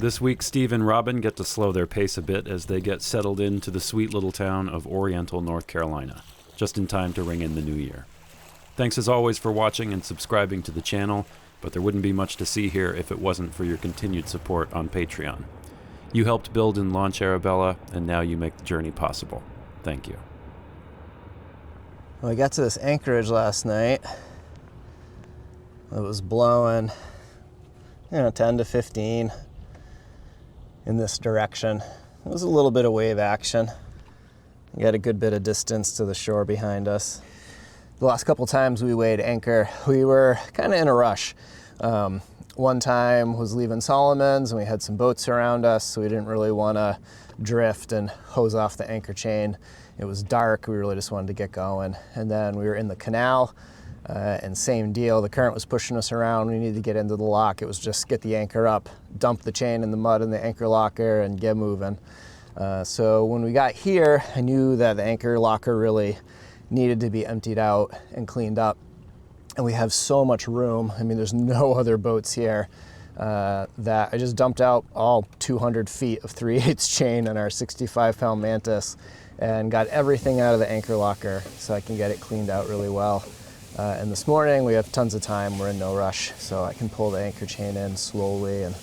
This week, Steve and Robin get to slow their pace a bit as they get settled into the sweet little town of Oriental, North Carolina, just in time to ring in the new year. Thanks as always for watching and subscribing to the channel, but there wouldn't be much to see here if it wasn't for your continued support on Patreon. You helped build and launch Arabella, and now you make the journey possible. Thank you. Well, I got to this anchorage last night. It was blowing, 10 to 15 in this direction. It was a little bit of wave action. We got a good bit of distance to the shore behind us. The last couple times we weighed anchor, we were kind of in a rush. One time was leaving Solomon's and we had some boats around us, so we didn't really want to drift and hose off the anchor chain. It was dark, we really just wanted to get going. And then we were in the canal, and same deal, the current was pushing us around, we needed to get into the lock. It was just get the anchor up, dump the chain in the mud in the anchor locker and get moving. So when we got here, I knew that the anchor locker really needed to be emptied out and cleaned up. And we have so much room. I mean, there's no other boats here, that I just dumped out all 200 feet of 3/8 chain on our 65-pound Mantis and got everything out of the anchor locker so I can get it cleaned out really well. And this morning we have tons of time, we're in no rush, so I can pull the anchor chain in slowly and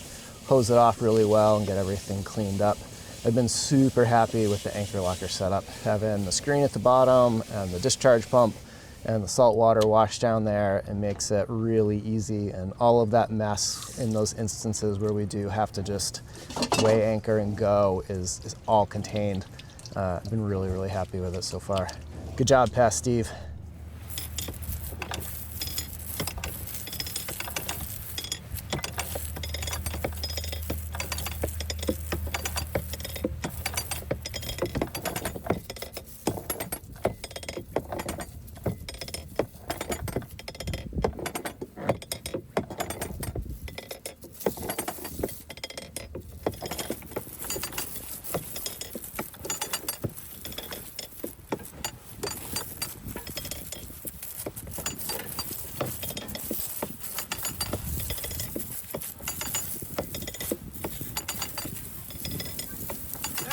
hose it off really well and get everything cleaned up. I've been super happy with the anchor locker setup, having the screen at the bottom and the discharge pump and the salt water wash down there. It makes it really easy, and all of that mess in those instances where we do have to just weigh anchor and go is all contained. I've been really happy with it so far. Good job, Past Steve.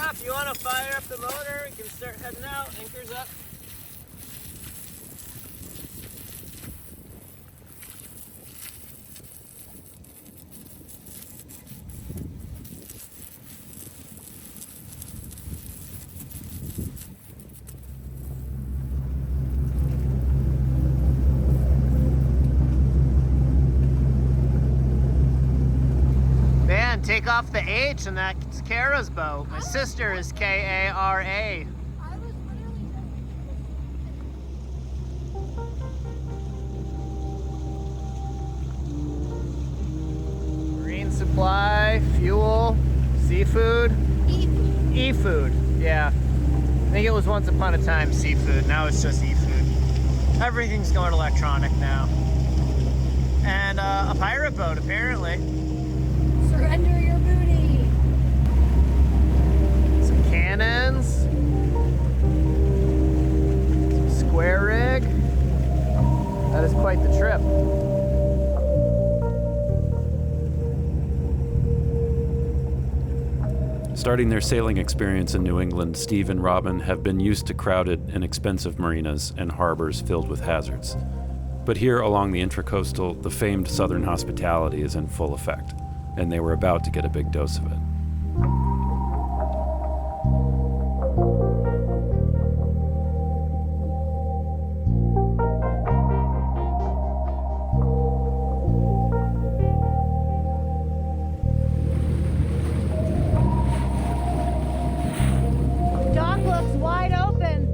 If you want to fire up the motor, we can start heading out. Anchor's up. Man, take off the H and that's Kara's boat. My sister is K-A-R-A. Marine supply, fuel, seafood. E-food, yeah. I think it was once upon a time seafood, now it's just e-food. Everything's going electronic now. And a pirate boat, apparently. Surrender your booty. Some cannons. Some square rig. That is quite the trip. Starting their sailing experience in New England, Steve and Robin have been used to crowded and expensive marinas and harbors filled with hazards. But here along the Intracoastal, the famed Southern hospitality is in full effect, and they were about to get a big dose of it. Dock looks wide open.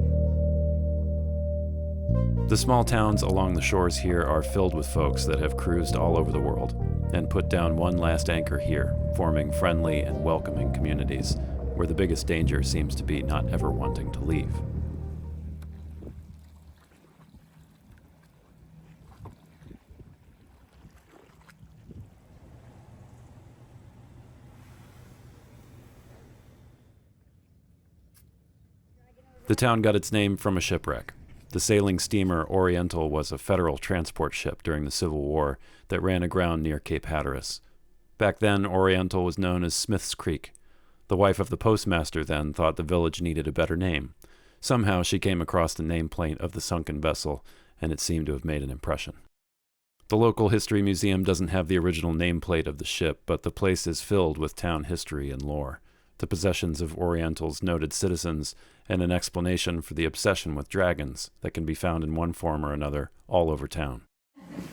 The small towns along the shores here are filled with folks that have cruised all over the world and put down one last anchor here, forming friendly and welcoming communities where the biggest danger seems to be not ever wanting to leave. The town got its name from a shipwreck. The sailing steamer Oriental was a federal transport ship during the Civil War that ran aground near Cape Hatteras. Back then, Oriental was known as Smith's Creek. The wife of the postmaster then thought the village needed a better name. Somehow she came across the nameplate of the sunken vessel, and it seemed to have made an impression. The local history museum doesn't have the original nameplate of the ship, but the place is filled with town history and lore, the possessions of Oriental's noted citizens, and an explanation for the obsession with dragons that can be found in one form or another all over town.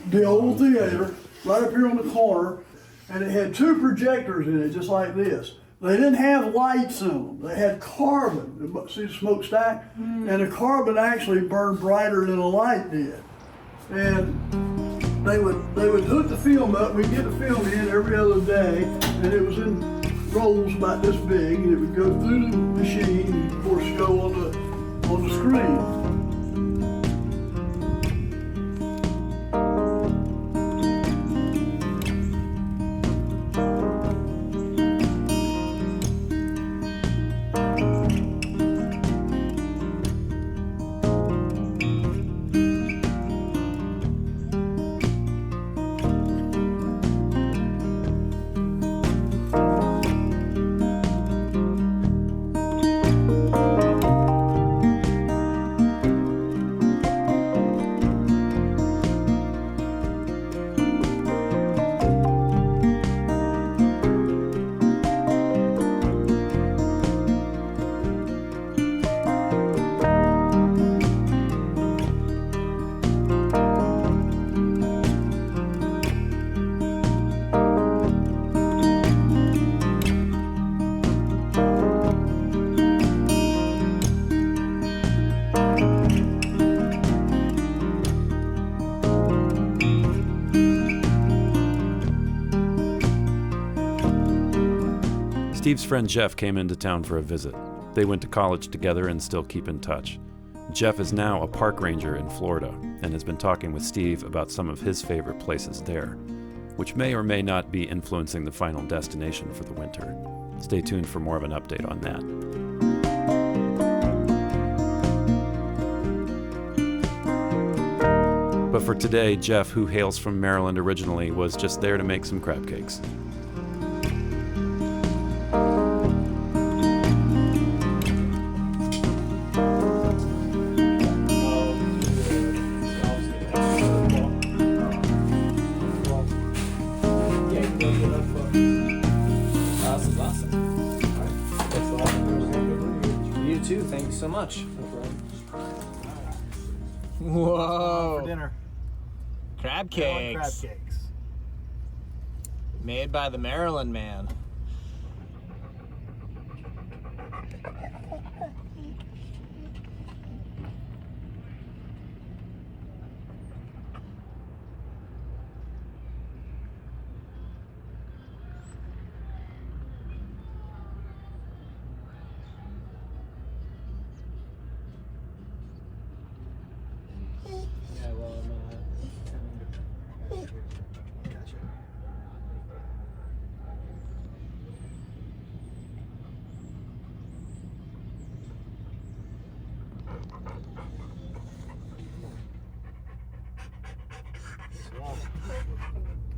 The old theater, right up here on the corner, and it had 2 projectors in it, just like this. They didn't have lights in them. They had carbon. See the smokestack? And the carbon actually burned brighter than a light did. And they would hook the film up. We'd get the film in every other day, and it was in rolls about this big, and it would go through the machine and, of course, go on the screen. Steve's friend Jeff came into town for a visit. They went to college together and still keep in touch. Jeff is now a park ranger in Florida and has been talking with Steve about some of his favorite places there, which may or may not be influencing the final destination for the winter. Stay tuned for more of an update on that. But for today, Jeff, who hails from Maryland originally, was just there to make some crab cakes. Thank you so much. Whoa. For dinner. Crab cakes. Crab cakes. Made by the Maryland man.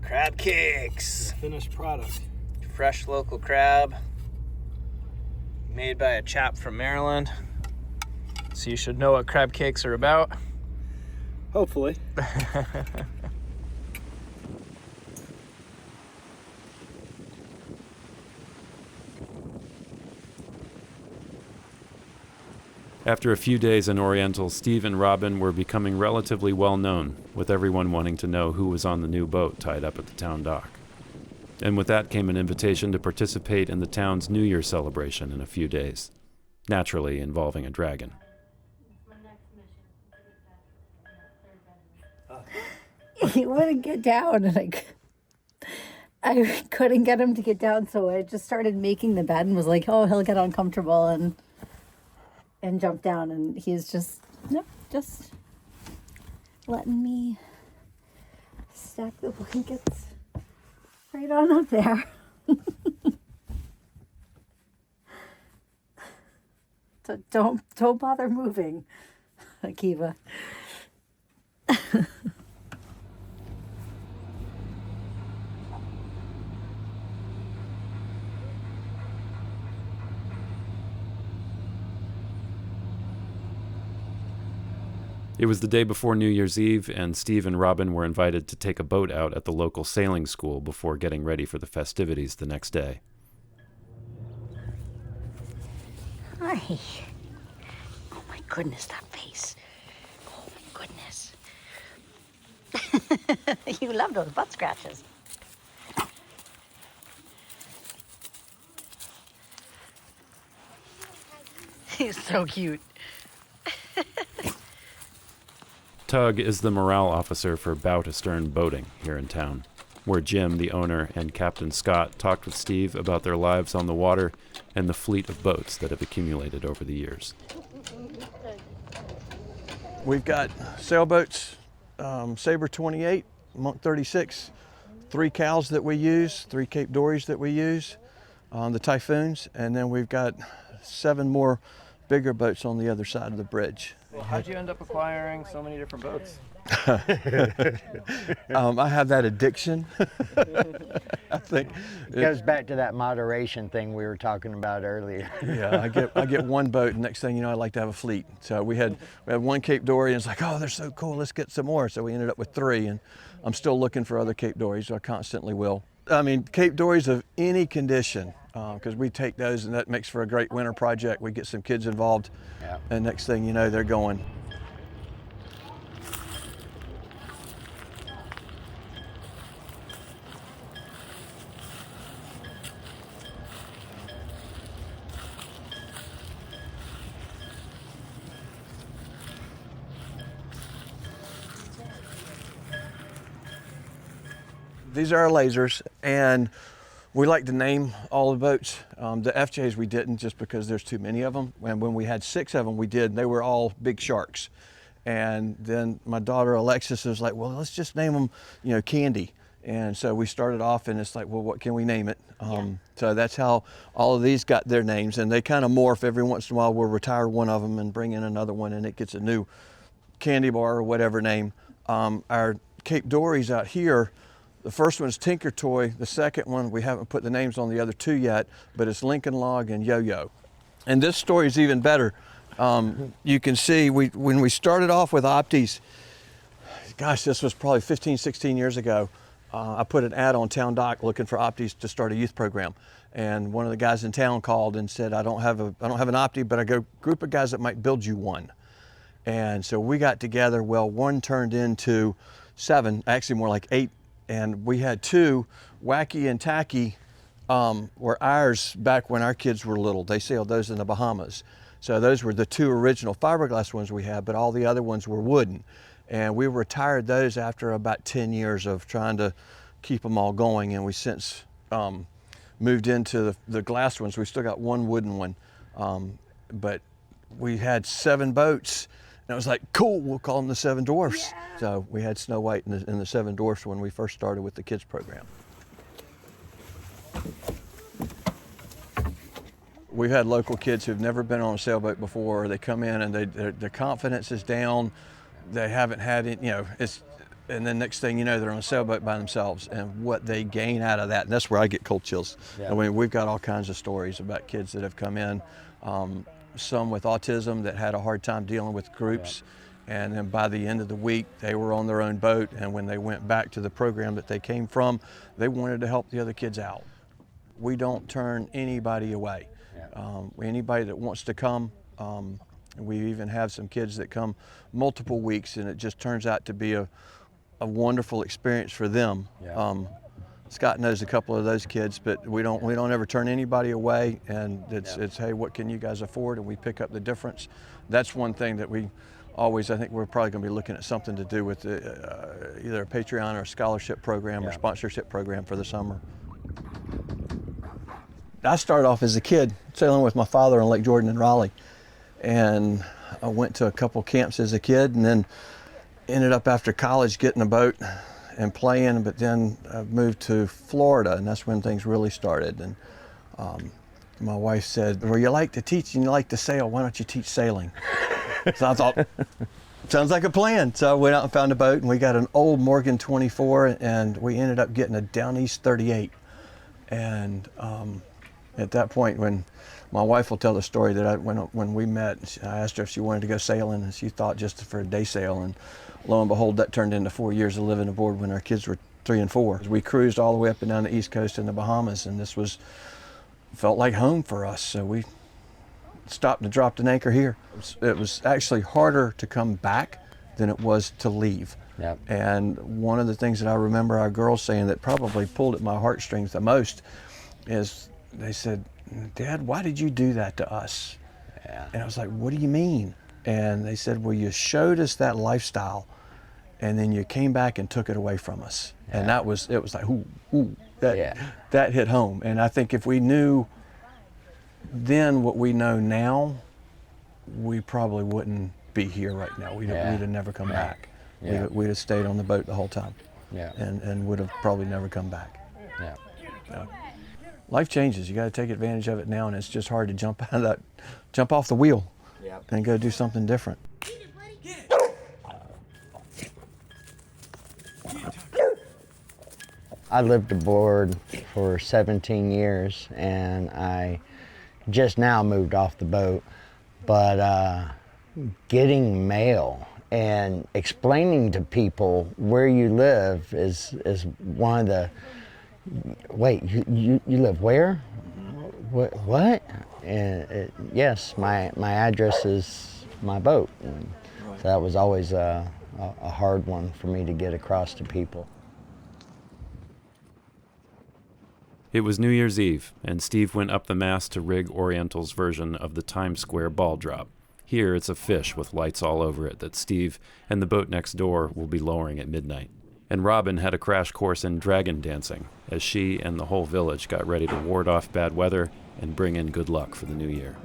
Crab cakes. Finished product. Fresh local crab. Made by a chap from Maryland. So you should know what crab cakes are about. Hopefully. After a few days in Oriental, Steve and Robin were becoming relatively well known, with everyone wanting to know who was on the new boat tied up at the town dock. And with that came an invitation to participate in the town's New Year celebration in a few days, naturally involving a dragon. He wouldn't get down, and I couldn't get him to get down, so I just started making the bed and was like, oh, he'll get uncomfortable and jump down, and he's just letting me stack the blankets right on up there. So don't bother moving, Akiva. It was the day before New Year's Eve, and Steve and Robin were invited to take a boat out at the local sailing school before getting ready for the festivities the next day. Hi. Oh my goodness, that face. Oh my goodness. You love those butt scratches. He's so cute. Tug is the morale officer for bow to stern boating here in town, where Jim, the owner, and Captain Scott talked with Steve about their lives on the water and the fleet of boats that have accumulated over the years. We've got sailboats, Sabre 28, Monk 36, 3 cows that we use, 3 Cape Dories that we use, the Typhoons, and then we've got 7 more bigger boats on the other side of the bridge. Well, how'd you end up acquiring so many different boats? I have that addiction. I think It goes back to that moderation thing we were talking about earlier. yeah, I get one boat, and next thing you know, I'd like to have a fleet. So we had 1 Cape Dory, and it's like, oh, they're so cool, let's get some more. So we ended up with 3, and I'm still looking for other Cape Dories, so I constantly will. I mean, Cape Dories of any condition, because we take those, and that makes for a great winter project. We get some kids involved, Yeah. and next thing you know, they're going. These are our lasers, and we like to name all the boats. The FJs we didn't, just because there's too many of them. And when we had 6 of them, we did. They were all big sharks. And then my daughter Alexis was like, well, let's just name them, Candy. And so we started off, and it's like, well, what can we name it? So that's how all of these got their names, and they kind of morph. Every once in a while, we'll retire one of them and bring in another one, and it gets a new candy bar or whatever name. Our Cape Dories out here, the first one's Tinker Toy. The second one, we haven't put the names on the other 2 yet, but it's Lincoln Log and Yo-Yo. And this story is even better. You can see when we started off with Opties, gosh, this was probably 15, 16 years ago. I put an ad on Town Dock looking for Opties to start a youth program. And one of the guys in town called and said, I don't have an Optie, but I got a group of guys that might build you one. And so we got together. Well, one turned into 7, actually more like 8. And we had 2, Wacky and Tacky, were ours back when our kids were little. They sailed those in the Bahamas. So those were the 2 original fiberglass ones we had, but all the other ones were wooden. And we retired those after about 10 years of trying to keep them all going. And we since moved into the glass ones. We still got 1 wooden one, but we had 7 boats. And it was like, cool, we'll call them the 7 Dwarfs. Yeah. So we had Snow White and the 7 Dwarfs when we first started with the kids program. We've had local kids who've never been on a sailboat before. They come in and their confidence is down. They haven't had it, and then next thing you know, they're on a sailboat by themselves, and what they gain out of that, and that's where I get cold chills. Yeah. I mean, we've got all kinds of stories about kids that have come in. Some with autism that had a hard time dealing with groups, and then by the end of the week they were on their own boat, and when they went back to the program that they came from, they wanted to help the other kids out. We don't turn anybody away. Anybody that wants to come, we even have some kids that come multiple weeks, and it just turns out to be a wonderful experience for them. Scott knows a couple of those kids, but we don't ever turn anybody away, and it's hey, what can you guys afford, and we pick up the difference. That's one thing that we always, I think we're probably going to be looking at something to do with either a Patreon or a scholarship program or sponsorship program for the summer. I started off as a kid sailing with my father on Lake Jordan in Raleigh, and I went to a couple camps as a kid, and then ended up after college getting a boat and playing, but then I moved to Florida, and that's when things really started. And my wife said, well, you like to teach and you like to sail, why don't you teach sailing? So I thought, sounds like a plan. So I went out and found a boat, and we got an old Morgan 24, and we ended up getting a Down East 38. And At that point, when my wife will tell the story that when we met, I asked her if she wanted to go sailing, and she thought just for a day sail, and lo and behold, that turned into 4 years of living aboard when our kids were 3 and 4. We cruised all the way up and down the East Coast in the Bahamas, and this felt like home for us, so we stopped and dropped an anchor here. It was actually harder to come back than it was to leave. Yep. And one of the things that I remember our girls saying that probably pulled at my heartstrings the most is they said, "Dad, why did you do that to us?" Yeah. And I was like, "What do you mean?" And they said, "Well, you showed us that lifestyle, and then you came back and took it away from us." Yeah. And it was like, ooh, that hit home. And I think if we knew then what we know now, we probably wouldn't be here right now. We'd have never come back. Yeah. We'd have stayed on the boat the whole time. Yeah. And would have probably never come back. Yeah. So, life changes. You got to take advantage of it now, and it's just hard to jump off the wheel, and go do something different. I lived aboard for 17 years, and I just now moved off the boat. But getting mail and explaining to people where you live is one of the, wait, you live where? What? And yes, my address is my boat. And so that was always a hard one for me to get across to people. It was New Year's Eve, and Steve went up the mast to rig Oriental's version of the Times Square ball drop. Here, it's a fish with lights all over it that Steve and the boat next door will be lowering at midnight. And Robin had a crash course in dragon dancing, as she and the whole village got ready to ward off bad weather and bring in good luck for the new year.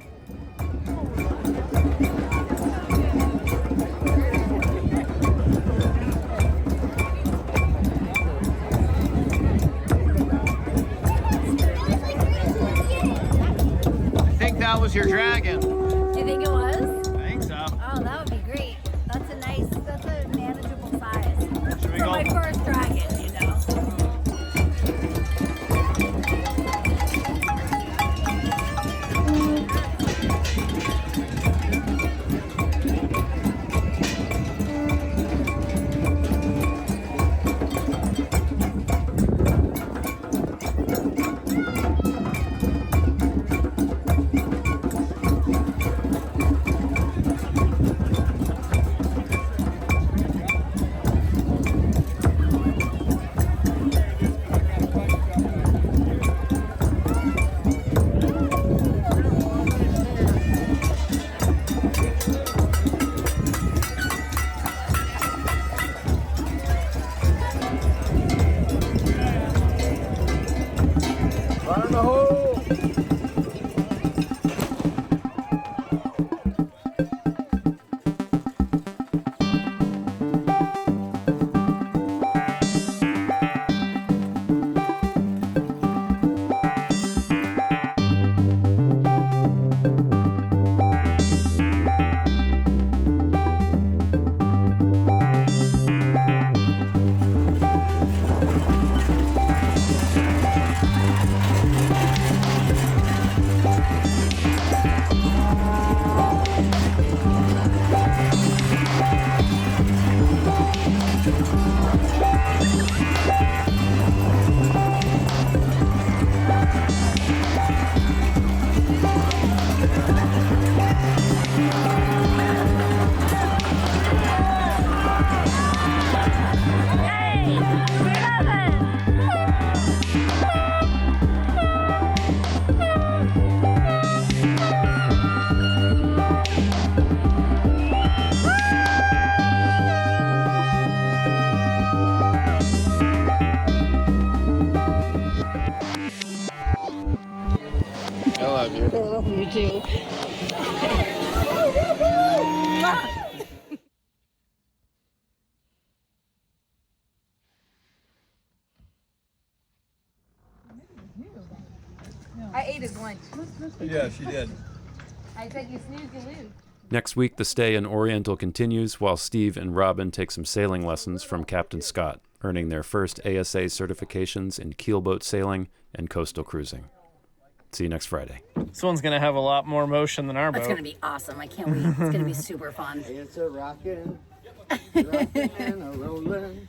That was your dragon. Do you think it was? I think so. Oh, that would be great. That's a manageable size. Should we For go? my first dragon, you know. You too. I ate his lunch. Yeah, she did. I said you snooze, you lose. Next week, the stay in Oriental continues while Steve and Robin take some sailing lessons from Captain Scott, earning their first ASA certifications in keelboat sailing and coastal cruising. See you next Friday. This one's going to have a lot more motion than our boat. It's going to be awesome. I can't wait. It's going to be super fun. It's a rockin', rockin' and a rollin'.